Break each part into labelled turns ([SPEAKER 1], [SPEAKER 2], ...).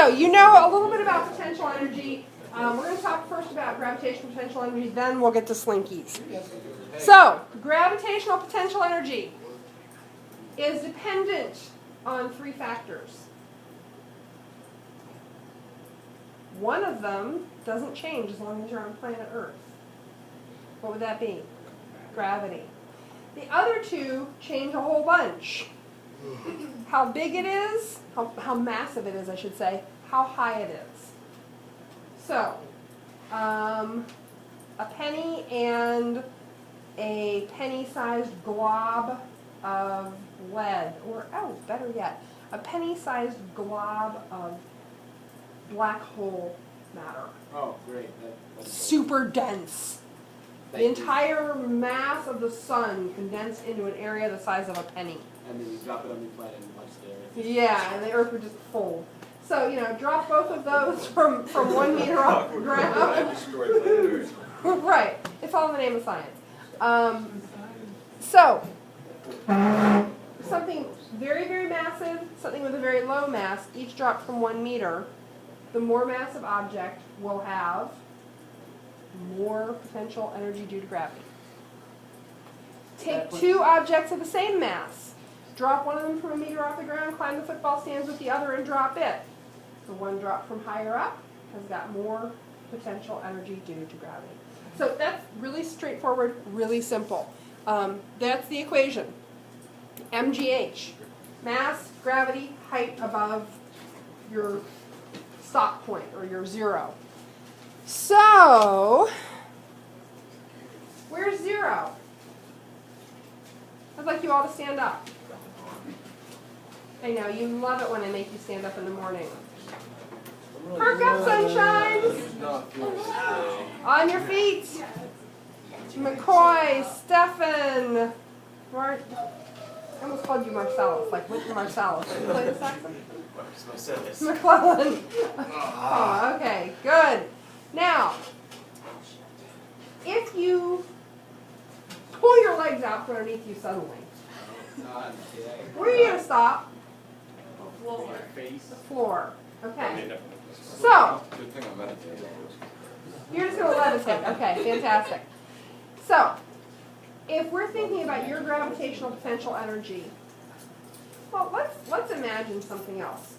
[SPEAKER 1] So you know a little bit about potential energy. We're going to talk first about gravitational potential energy, then we'll get to slinkies. So, gravitational potential energy is dependent on three factors. One of them doesn't change as long as you're on planet Earth. What would that be? Gravity. The other two change a whole bunch. How big it is, how massive it is, I should say, how high it is. So, a penny and a penny-sized glob of lead, or, oh, better yet, a penny-sized glob of black hole matter.
[SPEAKER 2] Oh, great.
[SPEAKER 1] Super dense. The entire mass of the sun condensed into an area the size of a penny.
[SPEAKER 2] And then you drop it on your planet and watch the Earth.
[SPEAKER 1] Yeah, and the Earth would just fold. So, drop both of those from 1 meter off the ground. Right. It's all in the name of science. So, something very, very massive, something with a very low mass, each dropped from 1 meter. The more massive object will have more potential energy due to gravity. Take two objects of the same mass. Drop one of them from 1 meter off the ground, climb the football stands with the other, and drop it. The one dropped from higher up has got more potential energy due to gravity. So that's really straightforward, really simple. That's the equation. MGH. Mass, gravity, height above your stop point, or your zero. So, where's zero? I'd like you all to stand up. I know, you love it when I make you stand up in the morning. Perk up, sunshines! On your feet! McCoy, Stefan, I almost called you Marcellus, like Wynton Marsalis. Did you play the saxophone? McClellan. Oh, okay, good. Now, if you pull your legs out from underneath you suddenly, where are you going to stop? The floor. Okay. So, you're just going to levitate. Okay, fantastic. So, if we're thinking about your gravitational potential energy, well, let's imagine something else.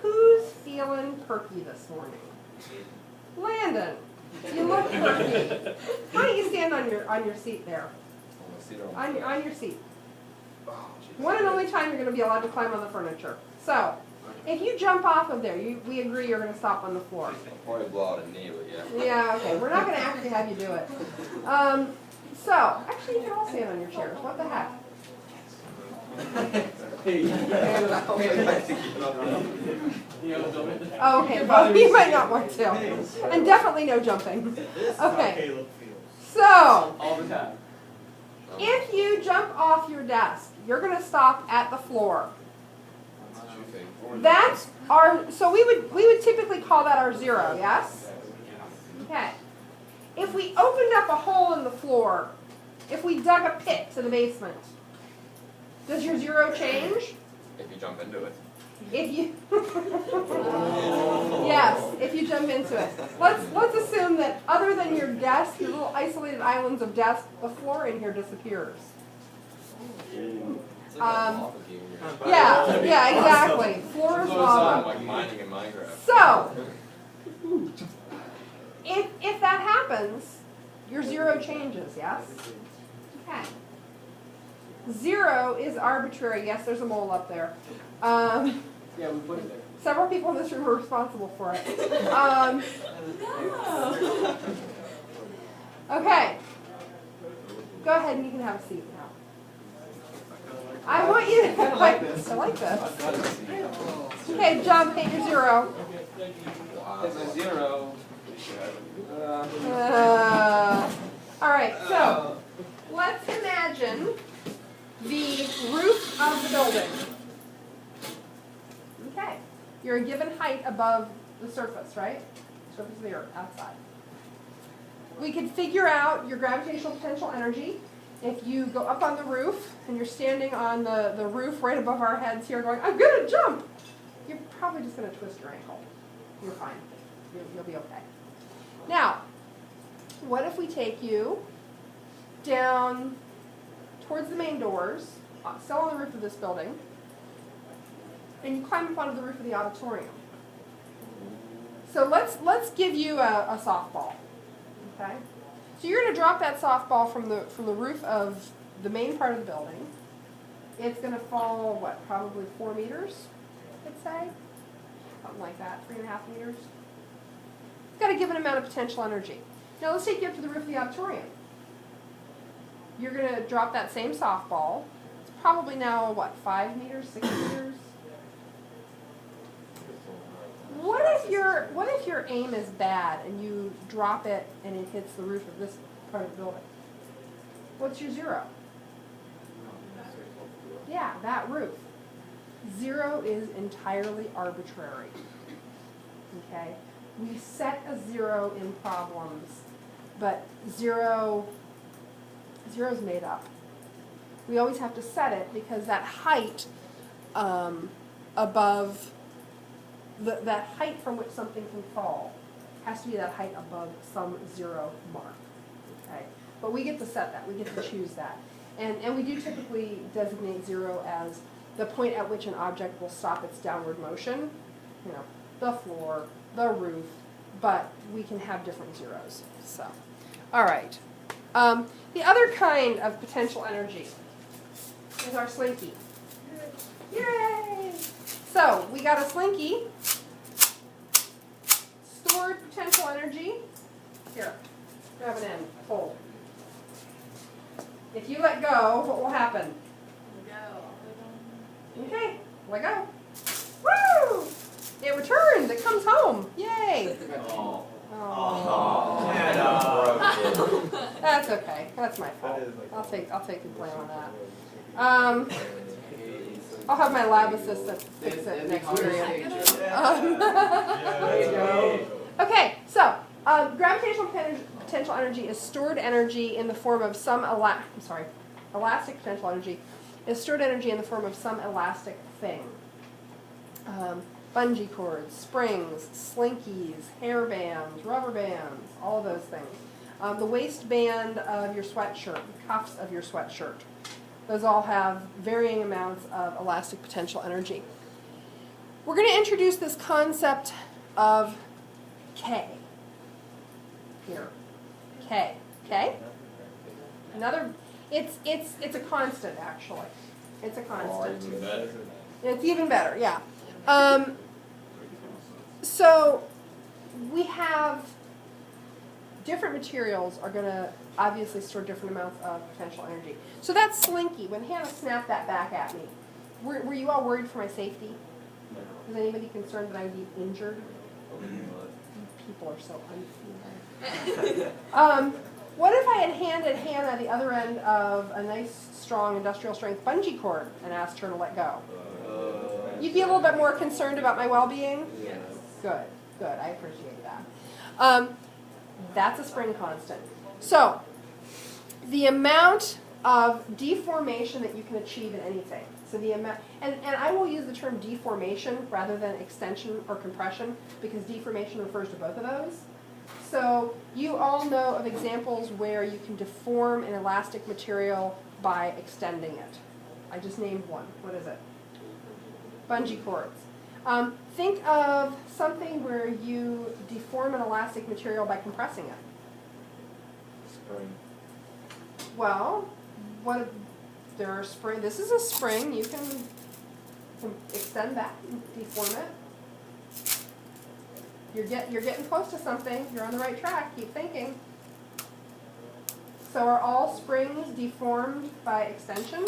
[SPEAKER 1] Who's feeling perky this morning? Landon, you look perky. Why don't you stand on your seat there? On your seat. One and only time you're going to be allowed to climb on the furniture. So, if you jump off of there, we agree you're going to stop on the floor.
[SPEAKER 3] Probably blow out a knee, but yeah.
[SPEAKER 1] Yeah, okay. We're not going to actually have you do it. So, actually, you can all stand on your chairs. What the heck? Oh, okay, well, you might not want to. And definitely no jumping. Okay. So,
[SPEAKER 2] All the time.
[SPEAKER 1] if you jump off your desk, you're going to stop at the floor. That's our, so we would typically call that our zero, yes? Okay. If we opened up a hole in the floor, if we dug a pit to the basement, does your zero change?
[SPEAKER 3] If you jump into it.
[SPEAKER 1] If you yes, if you jump into it. Let's assume that other than your desk, your little isolated islands of desk, the floor in here disappears. Yeah, exactly. Floor is lava.
[SPEAKER 3] Like mining in Minecraft.
[SPEAKER 1] So, if that happens, your zero changes, yes? Okay. Zero is arbitrary. Yes, there's a mole up there.
[SPEAKER 2] Yeah, we put it there.
[SPEAKER 1] Several people in this room are responsible for it. Okay. Go ahead and you can have a seat now. I want you to I like this. Okay, jump, hit your zero.
[SPEAKER 2] It's a zero.
[SPEAKER 1] All right, so let's imagine the roof of the building. Okay, you're a given height above the surface, right? Surface of the earth, outside. We could figure out your gravitational potential energy. If you go up on the roof and you're standing on the roof right above our heads here going, I'm going to jump, you're probably just going to twist your ankle. You're fine. You'll be okay. Now, what if we take you down towards the main doors, still on the roof of this building, and you climb up onto the roof of the auditorium? So let's give you a softball. Okay? So you're going to drop that softball from the roof of the main part of the building. It's going to fall, what, probably 4 meters, I'd say? Something like that, 3.5 meters. It's got a given amount of potential energy. Now let's take you up to the roof of the auditorium. You're going to drop that same softball. It's probably now, what, 5 meters, 6 meters? What if your aim is bad and you drop it and it hits the roof of this part of the building? What's your zero? Yeah, that roof. Zero is entirely arbitrary. Okay? We set a zero in problems, but zero's made up. We always have to set it because that height above that height from which something can fall has to be that height above some zero mark. Okay? But we get to set that. We get to choose that. And we do typically designate zero as the point at which an object will stop its downward motion. You know, the floor, the roof, but we can have different zeros. So, all right. The other kind of potential energy is our slinky. Yay! So, we got a slinky. Stored potential energy. Here, grab an end. Hold. If you let go, what will happen? Okay, let go. Woo! It returns. It comes home. Yay!
[SPEAKER 2] Oh.
[SPEAKER 1] Oh. That's okay. That's my fault. I'll take the blame on that. I'll have my lab assistant fix it next period. Okay, so gravitational potential energy is stored energy in the form of some elastic potential energy is stored energy in the form of some elastic thing. Bungee cords, springs, slinkies, hair bands, rubber bands, all of those things. The waistband of your sweatshirt, the cuffs of your sweatshirt. Those all have varying amounts of elastic potential energy. We're going to introduce this concept of K. Here. K. Okay? It's a constant, actually. It's a constant.
[SPEAKER 3] Even better.
[SPEAKER 1] It's even better, yeah. So we have different materials are going to obviously store different amounts of potential energy. So that slinky, when Hannah snapped that back at me, were you all worried for my safety? Was anybody concerned that I would be injured? People are so unfeeling. What if I had handed Hannah the other end of a nice, strong, industrial strength bungee cord and asked her to let go? You'd be a little bit more concerned about my well-being?
[SPEAKER 2] Yes.
[SPEAKER 1] Good, good. I appreciate that. That's a spring constant. So, the amount of deformation that you can achieve in anything. So the amount, and I will use the term deformation rather than extension or compression because deformation refers to both of those. So you all know of examples where you can deform an elastic material by extending it. I just named one. What is it? Bungee cords. Think of something where you deform an elastic material by compressing it.
[SPEAKER 3] Spring.
[SPEAKER 1] Well, there are spring. This is a spring. You can extend that, and deform it. You're getting close to something. You're on the right track. Keep thinking. So are all springs deformed by extension?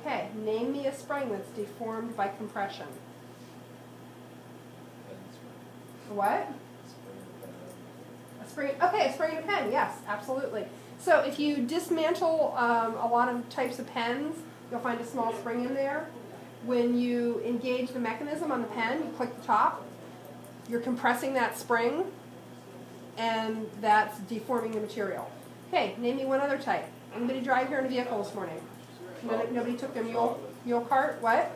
[SPEAKER 1] Okay, name me a spring that's deformed by compression. What? A spring. Okay, a spring in a pen. Yes, absolutely. So if you dismantle a lot of types of pens, you'll find a small spring in there. When you engage the mechanism on the pen, you click the top. You're compressing that spring, and that's deforming the material. Okay, name me one other type. Anybody drive here in a vehicle this morning? Nobody took their mule cart? What?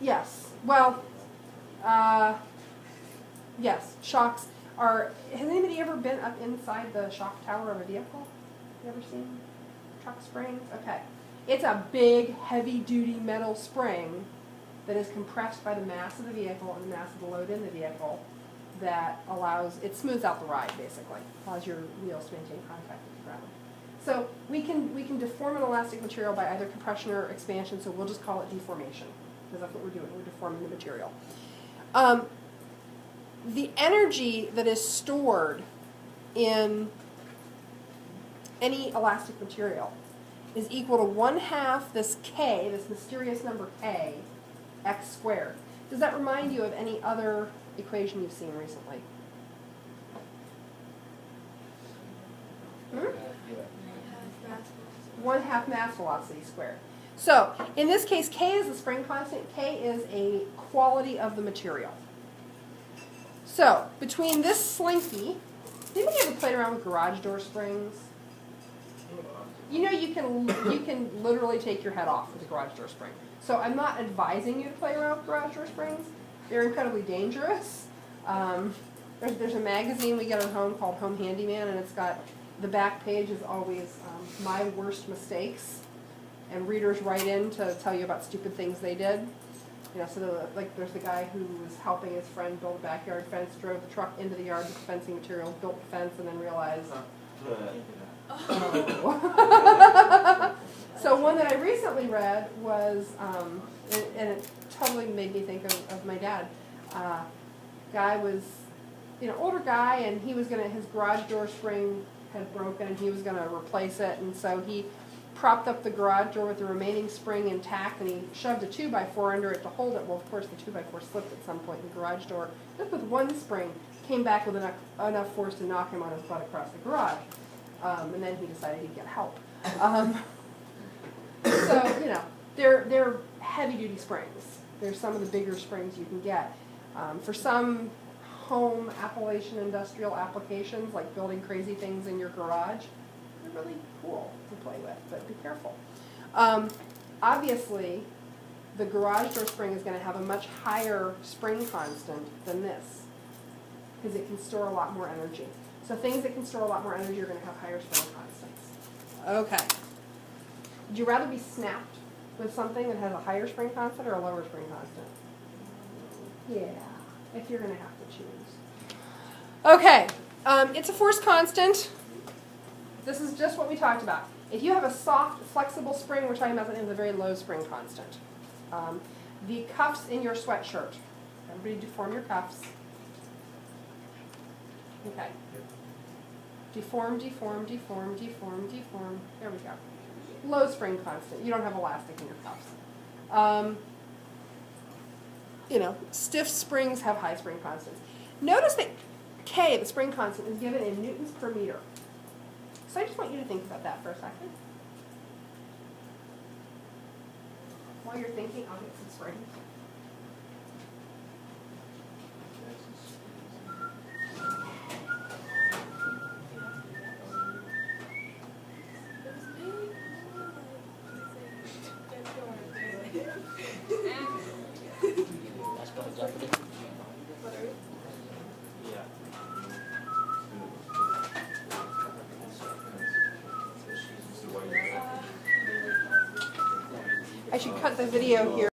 [SPEAKER 1] Yes. Well, yes. Shocks are. Has anybody ever been up inside the shock tower of a vehicle? You ever seen truck springs? Okay. It's a big, heavy-duty metal spring that is compressed by the mass of the vehicle and the mass of the load in the vehicle that allows, it smooths out the ride, basically. Allows your wheels to maintain contact with the ground. So we can deform an elastic material by either compression or expansion, so we'll just call it deformation, because that's what we're doing. We're deforming the material. The energy that is stored in any elastic material is equal to 1/2 this K, this mysterious number K, x squared. Does that remind you of any other equation you've seen recently? Hmm? 1/2 mass velocity squared. So, in this case, K is the spring constant. K is a quality of the material. So, between this slinky, anybody ever played around with garage door springs? You know you can literally take your head off with a garage door spring. So I'm not advising you to play around with garage door springs. They're incredibly dangerous. There's a magazine we get at home called Home Handyman, and it's got, the back page is always my worst mistakes, and readers write in to tell you about stupid things they did. You know, so like there's the guy who was helping his friend build a backyard fence, drove the truck into the yard with fencing materials, built the fence, and then realized. So one that I recently read was, and it totally made me think of my dad. Guy was, older guy, and he was his garage door spring had broken, and he was gonna replace it, and so he propped up the garage door with the remaining spring intact, and he shoved a 2x4 under it to hold it. Well, of course, the 2x4 slipped at some point in the garage door. Just with one spring, came back with enough force to knock him on his butt across the garage. And then he decided he'd get help. So, they're heavy-duty springs. They're some of the bigger springs you can get. For some home Appalachian industrial applications, like building crazy things in your garage, they're really cool to play with, but be careful. Obviously, the garage door spring is going to have a much higher spring constant than this, because it can store a lot more energy. So things that can store a lot more energy are going to have higher spring constants. Okay. Would you rather be snapped with something that has a higher spring constant or a lower spring constant? Yeah, if you're going to have to choose. Okay. It's a force constant. This is just what we talked about. If you have a soft, flexible spring, we're talking about something with a very low spring constant. The cuffs in your sweatshirt. Everybody deform your cuffs. Okay. Deform, deform, deform, deform, deform. There we go. Low spring constant. You don't have elastic in your cuffs. Stiff springs have high spring constants. Notice that K, the spring constant, is given in newtons per meter. So I just want you to think about that for a second. While you're thinking, I'll get some springs. I should cut the video here.